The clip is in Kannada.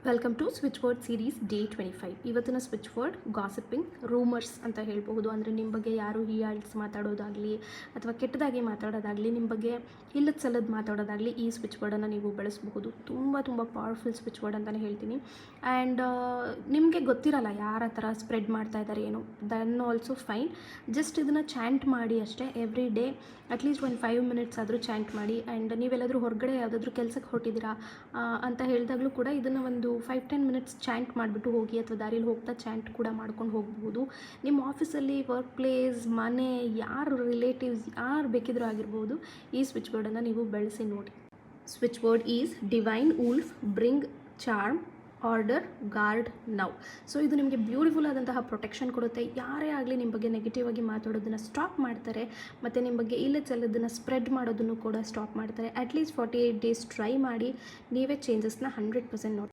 Welcome to switch word series day 25. ಇವತ್ತಿನ ಸ್ವಿಚ್ ವರ್ಡ್ ಗಾಸಿಪಿಂಗ್, ರೂಮರ್ಸ್ ಅಂತ ಹೇಳ್ಬಹುದು. ಅಂದರೆ ನಿಮ್ಮ ಬಗ್ಗೆ ಯಾರು ಹೀಯಾಳಿಸಿ ಮಾತಾಡೋದಾಗಲಿ ಅಥವಾ ಕೆಟ್ಟದಾಗಿ ಮಾತಾಡೋದಾಗಲಿ, ನಿಮ್ಮ ಬಗ್ಗೆ ಇಲ್ಲದ ಸಲ್ಲದ ಮಾತಾಡೋದಾಗಲಿ, ಈ ಸ್ವಿಚ್ ವರ್ಡನ್ನು ನೀವು ಬಳಸಬಹುದು. ತುಂಬ ಪವರ್ಫುಲ್ ಸ್ವಿಚ್ ವರ್ಡ್ ಅಂತಲೇ ಹೇಳ್ತೀನಿ. ಆ್ಯಂಡ್ ನಿಮಗೆ ಗೊತ್ತಿರಲ್ಲ ಯಾರ ಥರ ಸ್ಪ್ರೆಡ್ ಮಾಡ್ತಾ ಇದ್ದಾರೆ ಏನು, ದೆನ್ ಆಲ್ಸೋ ಫೈನ್. ಜಸ್ಟ್ ಇದನ್ನು ಚಾಂಟ್ ಮಾಡಿ ಅಷ್ಟೇ. ಎವ್ರಿ ಡೇ ಅಟ್ಲೀಸ್ಟ್ ಒಂದು 5 ಮಿನಿಟ್ಸ್ ಆದರೂ ಚಾಂಟ್ ಮಾಡಿ. ಆ್ಯಂಡ್ ನೀವೆಲ್ಲಾದರೂ ಹೊರಗಡೆ ಯಾವುದಾದ್ರೂ ಕೆಲಸಕ್ಕೆ ಹೊರಟಿದ್ದೀರಾ ಅಂತ ಹೇಳಿದಾಗಲೂ ಕೂಡ ಇದನ್ನು ಒಂದು 5-10 ಮಿನಿಟ್ಸ್ ಚಾಂಟ್ ಮಾಡಿಬಿಟ್ಟು ಹೋಗಿ, ಅಥವಾ ದಾರಿಯಲ್ಲಿ ಹೋಗ್ತಾ ಚಾಂಟ್ ಕೂಡ ಮಾಡ್ಕೊಂಡು ಹೋಗ್ಬೋದು. ನಿಮ್ಮ ಆಫೀಸಲ್ಲಿ, ವರ್ಕ್ ಪ್ಲೇಸ್, ಮನೆ, ಯಾರು ರಿಲೇಟಿವ್ಸ್ ಯಾರು ಬೇಕಿದ್ರೂ ಆಗಿರ್ಬೋದು, ಈ ಸ್ವಿಚ್ ವರ್ಡನ್ನು ನೀವು ಬಳಸಿ ನೋಡಿ. Switch word is divine wolf, bring charm, order, guard, now. So ಇದು ನಿಮಗೆ ಬ್ಯೂಟಿಫುಲ್ ಆದಂತಹ ಪ್ರೊಟೆಕ್ಷನ್ ಕೊಡುತ್ತೆ. ಯಾರೇ ಆಗಲಿ ನಿಮ್ಮ ಬಗ್ಗೆ ನೆಗೆಟಿವ್ ಆಗಿ ಮಾತಾಡೋದನ್ನು ಸ್ಟಾಪ್ ಮಾಡ್ತಾರೆ, ಮತ್ತು ನಿಮ್ಮ ಬಗ್ಗೆ ಇಲ್ಲದ ಸಲ್ಲದನ್ನು ಸ್ಪ್ರೆಡ್ ಮಾಡೋದನ್ನು ಕೂಡ ಸ್ಟಾಪ್ ಮಾಡ್ತಾರೆ. ಅಟ್ಲೀಸ್ಟ್ 48 ಡೇಸ್ ಟ್ರೈ ಮಾಡಿ, ನೀವೇ ಚೇಂಜಸ್ನ 100% ನೋಡಿ.